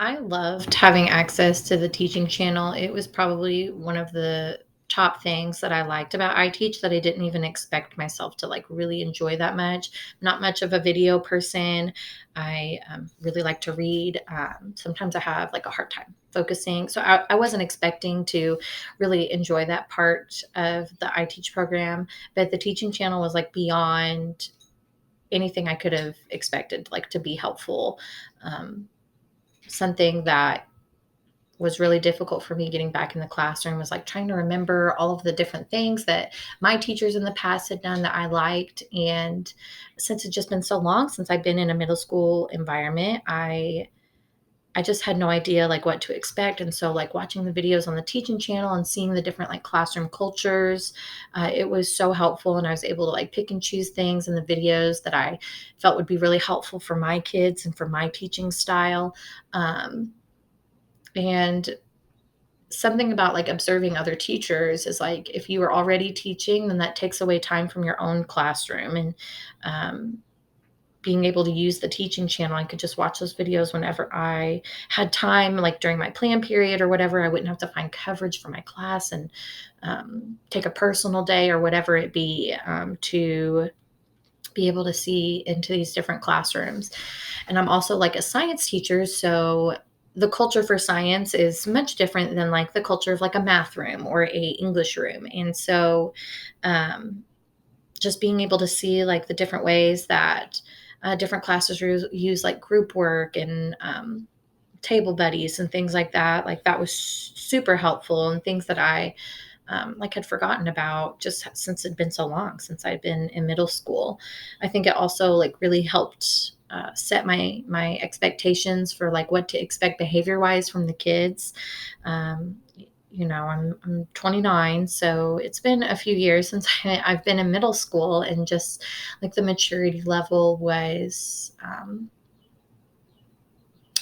I loved having access to the teaching channel. It was probably one of the top things that I liked about iTeach that I didn't even expect myself to like really enjoy that much. Not much of a video person. I really like to read. Sometimes I have like a hard time focusing. So I wasn't expecting to really enjoy that part of the iTeach program, but the teaching channel was like beyond anything I could have expected, like to be helpful. Um, Something that was really difficult for me getting back in the classroom was like trying to remember all of the different things that my teachers in the past had done that I liked. And since it's just been so long since I've been in a middle school environment, I just had no idea like what to expect. And so like watching the videos on the teaching channel and seeing the different like classroom cultures, it was so helpful. And I was able to like pick and choose things in the videos that I felt would be really helpful for my kids and for my teaching style. And something about like observing other teachers is like if you are already teaching, then that takes away time from your own classroom. And um, being able to use the teaching channel, I could just watch those videos whenever I had time, like during my plan period or whatever. I wouldn't have to find coverage for my class and take a personal day or whatever it be, to be able to see into these different classrooms. And I'm also like a science teacher, so the culture for science is much different than like the culture of like a math room or a English room. And so um, just being able to see like the different ways that different classes use like group work and table buddies and things like that was super helpful, and things that I like had forgotten about just since it'd been so long since I'd been in middle school. I think it also like really helped set my expectations for like what to expect behavior wise from the kids. Um, I'm 29, so it's been a few years since I've been in middle school, and just like the maturity level was.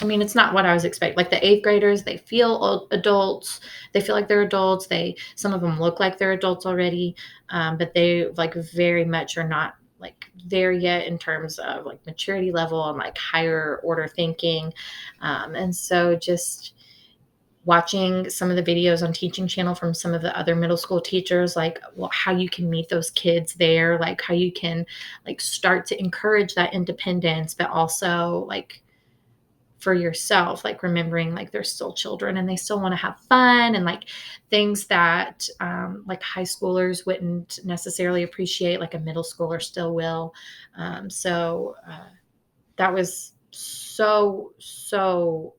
I mean, it's not what I was expecting. Like the eighth graders, they feel adults. They feel like they're adults. Some of them look like they're adults already, but they like very much are not like there yet in terms of like maturity level and like higher order thinking. And so just watching some of the videos on teaching channel from some of the other middle school teachers, like how you can meet those kids there, like how you can like start to encourage that independence, but also like for yourself, like remembering like they're still children and they still want to have fun, and like things that like high schoolers wouldn't necessarily appreciate, like a middle schooler still will. That was so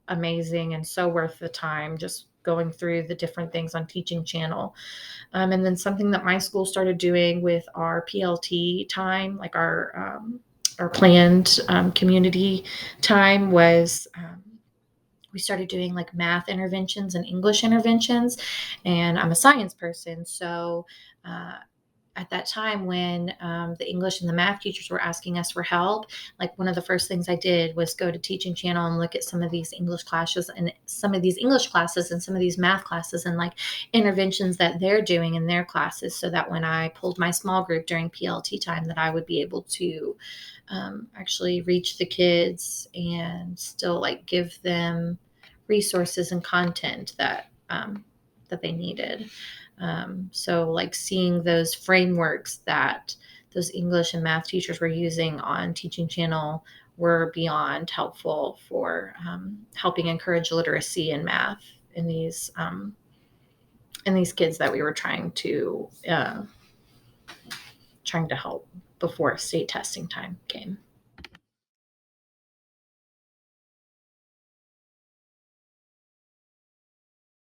amazing and so worth the time, just going through the different things on teaching channel. And then something that my school started doing with our PLT time, like our planned community time, was we started doing like math interventions and English interventions. And I'm a science person. So uh, at that time when the English and the math teachers were asking us for help, like one of the first things I did was go to teaching channel and look at some of these English classes and some of these English classes and some of these math classes and like interventions that they're doing in their classes, so that when I pulled my small group during PLT time, that I would be able to actually reach the kids and still like give them resources and content that they needed. So like seeing those frameworks that those English and math teachers were using on teaching channel were beyond helpful for helping encourage literacy in math in these kids that we were trying to help before state testing time came.